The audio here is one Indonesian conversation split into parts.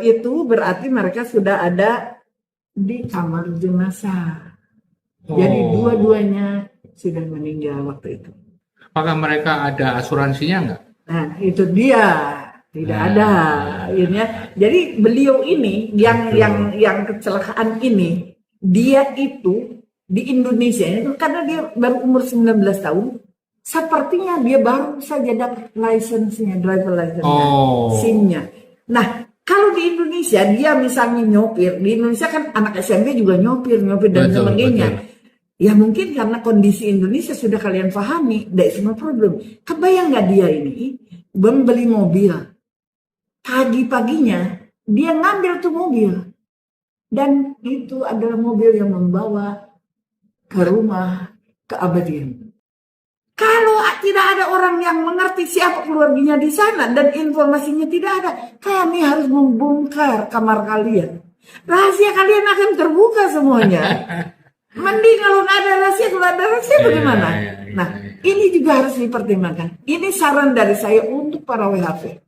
Itu berarti mereka sudah ada di kamar jenazah. Jadi dua-duanya sudah meninggal waktu itu. Apakah mereka ada asuransinya nggak? Nah, itu dia tidak ada akhirnya. Jadi beliau ini yang kecelakaan ini, dia itu di Indonesia itu karena dia baru umur 19 tahun, sepertinya dia baru saja dapat license-nya, driver license-nya, SIM-nya. Nah, kalau di Indonesia dia misalnya nyopir, di Indonesia kan anak SMP juga nyopir dan sebagainya. Ya mungkin karena kondisi Indonesia sudah kalian pahami, that's no problem. Kebayang nggak dia ini membeli mobil, pagi-paginya dia ngambil tuh mobil, dan itu adalah mobil yang membawa ke rumah keabadian. Kalau tidak ada orang yang mengerti siapa keluarganya di sana dan informasinya tidak ada, kami harus membongkar kamar kalian. Rahasia kalian akan terbuka semuanya. Mending kalau nggak ada rahasia, kalau ada rahasia bagaimana? Nah, ini juga harus dipertimbangkan. Ini saran dari saya untuk para WHP.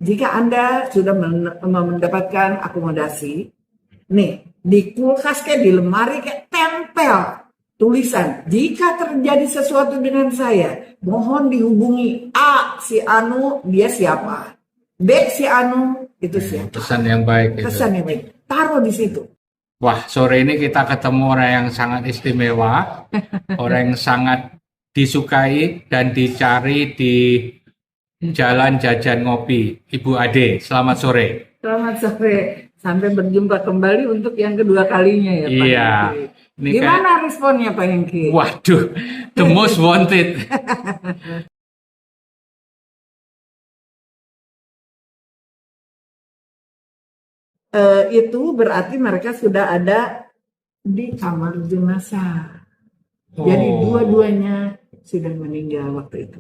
Jika Anda sudah mendapatkan akomodasi, nih, di kulkas kayak di lemari kayak tempel tulisan, jika terjadi sesuatu dengan saya, mohon dihubungi A, si Anu, dia siapa? B, si Anu, itu siapa? Pesan yang baik. Pesan yang baik. Taruh di situ. Wah, sore ini kita ketemu orang yang sangat istimewa, orang yang sangat disukai dan dicari di Jalan Jajan Ngopi. Ibu Ade, selamat sore. Selamat sore. Sampai berjumpa kembali untuk yang kedua kalinya ya Pak. Iya. Gimana responnya Pak Hengki? Waduh, the most wanted. Itu berarti mereka sudah ada di kamar jenazah. Jadi dua-duanya sudah meninggal waktu itu.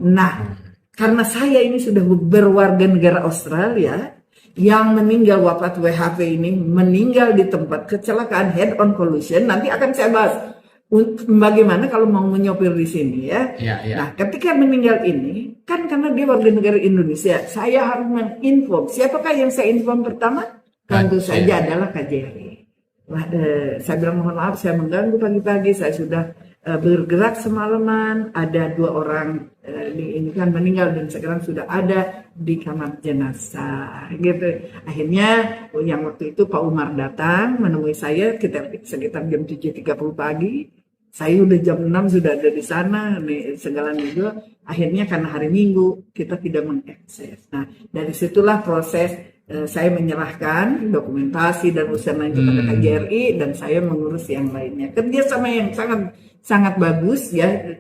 Nah, karena saya ini sudah berwarga negara Australia, yang meninggal wafat WHP ini meninggal di tempat kecelakaan head on collision, nanti akan saya bahas bagaimana kalau mau menyopir di sini ya. Nah, ketika meninggal ini kan karena dia warga negara Indonesia, saya harus menginform. Siapakah yang saya inform pertama? Tentu saja adalah KJRI. Saya bilang mohon maaf saya mengganggu pagi-pagi, saya sudah bergerak semalaman, ada 2 orang ini kan meninggal dan sekarang sudah ada di kamar jenazah gitu. Akhirnya yang waktu itu Pak Umar datang menemui saya sekitar jam 7.30 pagi. Saya udah jam 6 sudah ada di sana nih, segala minggu. Akhirnya karena hari Minggu kita tidak mengakses. Nah, dari situlah proses saya menyerahkan dokumentasi dan urusan lain kepada KJRI dan saya mengurus yang lainnya. Kerjasama yang sangat bagus ya.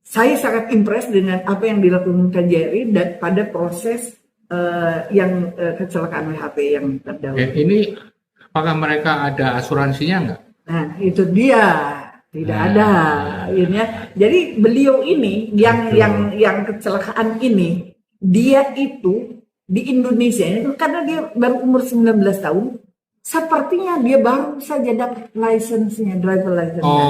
Saya sangat impress dengan apa yang dilakukan KJRI dan pada proses yang kecelakaan WHP yang terdahulu. Ini apakah mereka ada asuransinya nggak? Nah, itu dia tidak ada akhirnya. Jadi beliau ini yang kecelakaan ini, dia itu di Indonesia itu karena dia baru umur 19 tahun, sepertinya dia baru saja dapat license-nya, driver license-nya,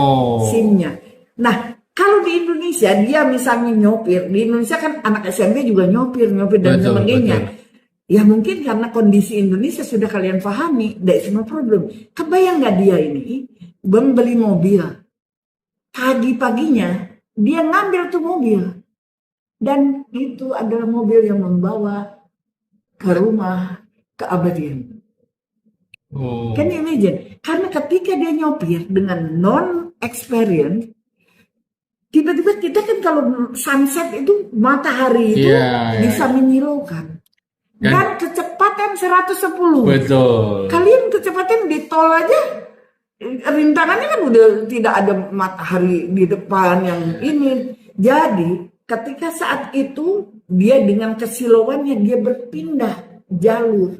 SIM-nya. Nah, kalau di Indonesia dia misalnya nyopir, di Indonesia kan anak SMP juga nyopir dan sebagainya. Ya mungkin karena kondisi Indonesia sudah kalian pahami, that's no problem. Kebayang nggak dia ini membeli mobil, pagi-paginya dia ngambil tuh mobil, dan itu adalah mobil yang membawa ke rumah keabadian. Can you imagine? Karena ketika dia nyopir dengan non-experience, tiba-tiba kita kan kalau sunset itu matahari itu bisa menyilaukan. Dan kecepatan 110. Betul. Kalian kecepatan di tol aja, rintangannya kan udah tidak ada matahari di depan yang ini. Jadi ketika saat itu dia dengan kesilauannya dia berpindah jalur.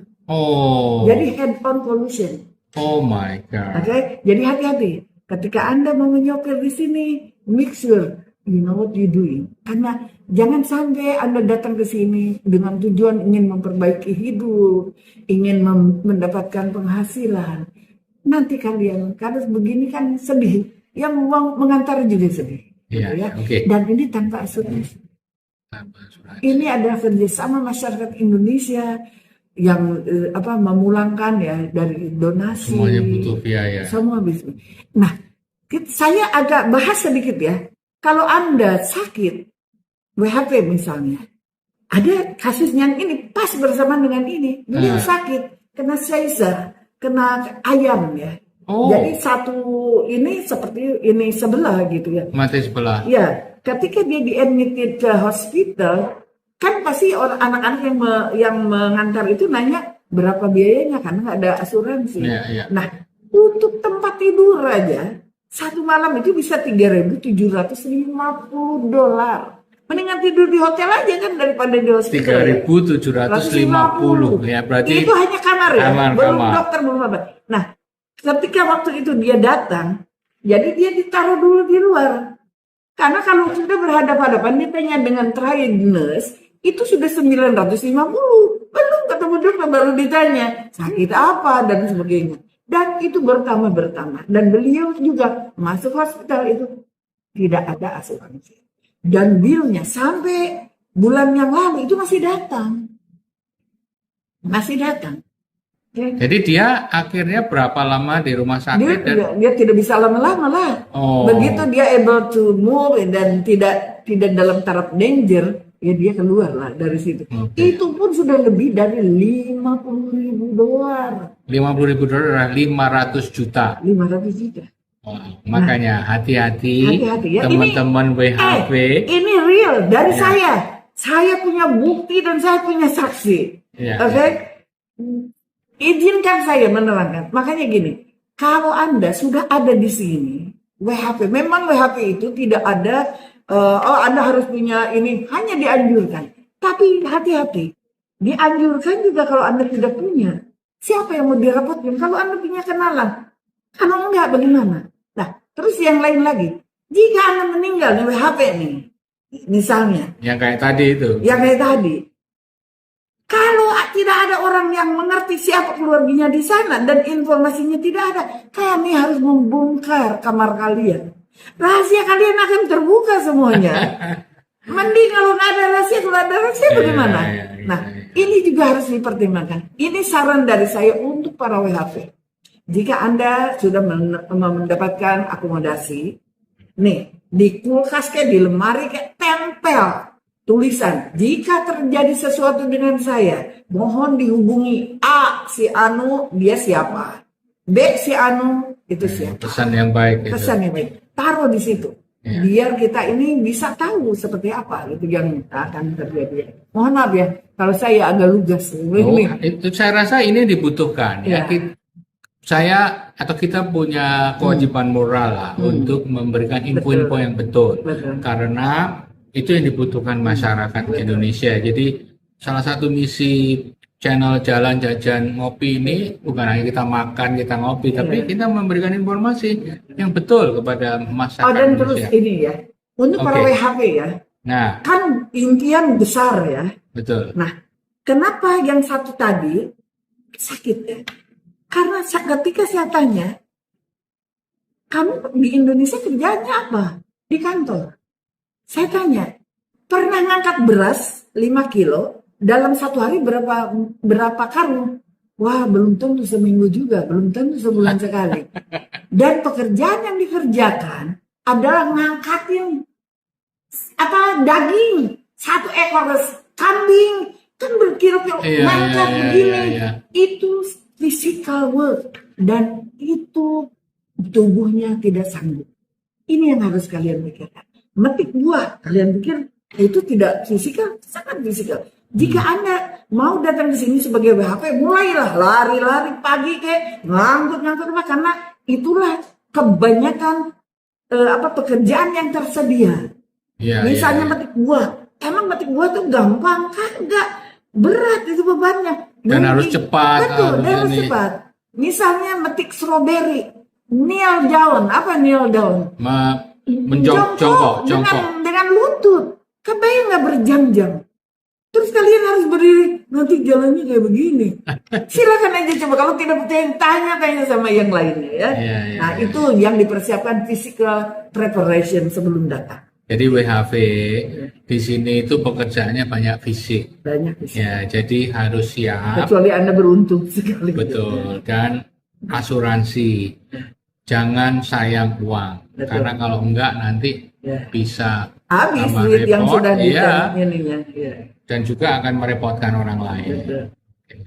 Jadi head on collision. Oh my God. Oke, jadi hati-hati. Ketika Anda mau menyopir di sini, make sure you know what you doing. Karena jangan sampai Anda datang ke sini dengan tujuan ingin memperbaiki hidup, ingin mendapatkan penghasilan. Nanti kalian harus begini kan sedih. Yang mau mengantar juga sedih. Ya. Dan ini tanpa asuransi. Ini adalah kerjasama masyarakat Indonesia memulangkan ya dari donasi. Semuanya butuh biaya. Semua bisa. Nah, saya agak bahas sedikit ya. Kalau Anda sakit, WHP misalnya, ada kasus yang ini pas bersamaan dengan ini. Beliau sakit, kena Caesar, kena ayam ya. Oh. Jadi satu ini seperti ini sebelah gitu ya. Mati sebelah. Ya, ketika dia diadmitted ke hospital, kan pasti anak-anak yang mengantar itu nanya berapa biayanya karena nggak ada asuransi. Yeah. Nah, untuk tempat tidur aja satu malam itu bisa $3.750. Mendingan tidur di hotel aja kan daripada di hospital. 3.750 ya, berarti itu hanya kamar ya, belum kamar. dokter belum apa. Nah, ketika waktu itu dia datang, jadi dia ditaruh dulu di luar. Karena kalau sudah berhadapan-hadapan ditanya dengan trained nurse, itu sudah 950. Belum ketemu dokter baru ditanya sakit apa dan sebagainya. Dan itu bertambah. Dan beliau juga masuk hospital itu tidak ada asuransi. Dan bilnya sampai bulan yang lalu itu masih datang. Okay. Jadi dia akhirnya berapa lama di rumah sakit? Dia tidak bisa lama-lama lah. Oh. Begitu dia able to move dan tidak dalam taraf danger, ya dia keluar lah dari situ. Okay. Itu pun sudah lebih dari $50.000. $50.000, 500 juta. 500 juta. Makanya hati-hati ya. teman-teman WHP. Ini real dari saya. Saya punya bukti dan saya punya saksi. Oke? Izinkan saya menerangkan. Makanya gini, kalau Anda sudah ada di sini, WHP, memang WHP itu tidak ada, Anda harus punya ini, hanya dianjurkan. Tapi hati-hati, dianjurkan juga kalau Anda tidak punya. Siapa yang mau dirapotin? Kalau Anda punya kenalan. Kalau enggak, bagaimana? Nah, terus yang lain lagi. Jika Anda meninggal di WHP nih, misalnya. Yang kayak tadi itu. Kalau tidak ada orang yang mengerti siapa keluarganya di sana dan informasinya tidak ada, kami harus membongkar kamar kalian. Rahasia kalian akan terbuka semuanya. Mending kalau nggak ada rahasia, bagaimana? Nah, ini juga harus dipertimbangkan. Ini saran dari saya untuk para WHP. Jika Anda sudah mendapatkan akomodasi, nih, di kulkas kayak di lemari kayak tempel tulisan, jika terjadi sesuatu dengan saya, mohon dihubungi A, si Anu, dia siapa. B, si Anu, itu siapa. Pesan yang baik. Taruh di situ. Biar kita ini bisa tahu seperti apa gitu yang akan terjadi. Mohon maaf ya, kalau saya agak lugas. Itu saya rasa ini dibutuhkan. Ya. Saya atau kita punya kewajiban moral lah untuk memberikan info-info yang betul. Karena itu yang dibutuhkan masyarakat Indonesia. Jadi salah satu misi channel Jalan Jajan Ngopi ini bukan hanya kita makan, kita ngopi, tapi kita memberikan informasi yang betul kepada masyarakat dan Indonesia. Terus ini ya, untuk para WHP ya, nah, kan impian besar ya. Betul. Nah, kenapa yang satu tadi sakit ya? Karena ketika saya tanya, kamu di Indonesia kerjanya apa? Di kantor. Saya tanya, pernah ngangkat beras 5 kilo dalam satu hari berapa karung? Wah, belum tentu seminggu juga, belum tentu sebulan sekali. Dan pekerjaan yang dikerjakan adalah ngangkatin daging 1 ekor kambing, kan berkilo-kilo ngangkat begini. Itu physical work dan itu tubuhnya tidak sanggup. Ini yang harus kalian pikirkan. Metik buah, kalian pikir itu tidak fisikal, sangat fisikal. Jika Anda mau datang ke sini sebagai WHP, mulailah lari-lari pagi kayak ngangkut apa, karena itulah kebanyakan pekerjaan yang tersedia. Misalnya metik buah, emang metik buah itu gampang kan? Enggak, berat itu bebannya. Dan harus cepat. Betul, harus cepat. Misalnya metik stroberi, kneel down, apa kneel down? Jongkok. Dengan lutut. Kebayang nggak berjam-jam? Terus kalian harus berdiri, nanti jalannya kayak begini. Silakan aja coba, kalau tidak percaya tanya sama yang lainnya ya. Itu yang dipersiapkan physical preparation sebelum datang. Jadi WHV di sini itu pekerjaannya banyak fisik. Banyak bisa. Ya, jadi harus siap. Kecuali Anda beruntung sekali. Betul. Dan asuransi. Jangan sayang uang. Betul. Karena kalau enggak nanti Ya. bisa Habis tambah duit yang repot, sudah iya. ininya. Ya. Dan juga akan merepotkan orang lain. Betul.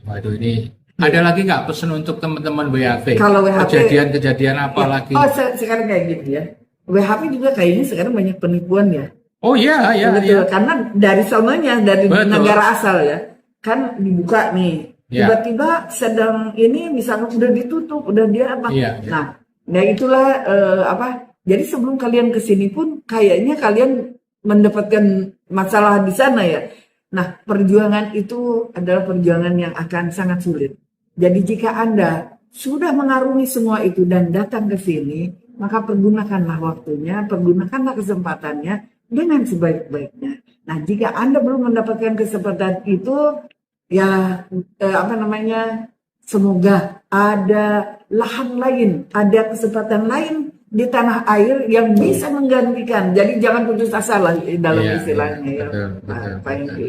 Waduh, ini ada lagi nggak pesan untuk teman-teman WHV? Kalau WHV Kejadian-kejadian apa lagi? Oh, sekarang kayak gitu ya. WHV juga kayaknya sekarang banyak penipuan ya. Oh iya, iya, Betul, iya. karena dari sononya, dari Betul. negara asal ya. Kan dibuka nih. Ya. Tiba-tiba sedang ini misalnya udah ditutup, udah dia apa. Iya, iya. Nah, ya itulah apa. Jadi sebelum kalian ke sini pun kayaknya kalian mendapatkan masalah di sana ya. Nah, perjuangan itu adalah perjuangan yang akan sangat sulit. Jadi jika Anda sudah mengarungi semua itu dan datang ke sini, maka pergunakanlah waktunya, pergunakanlah kesempatannya dengan sebaik-baiknya. Nah, jika Anda belum mendapatkan kesempatan itu, ya apa namanya, semoga ada lahan lain, ada kesempatan lain di tanah air yang bisa menggantikan. Jadi jangan putus asa lah dalam Iya, istilahnya iya. ya. Betul, Nah, betul, Pak betul. Henry.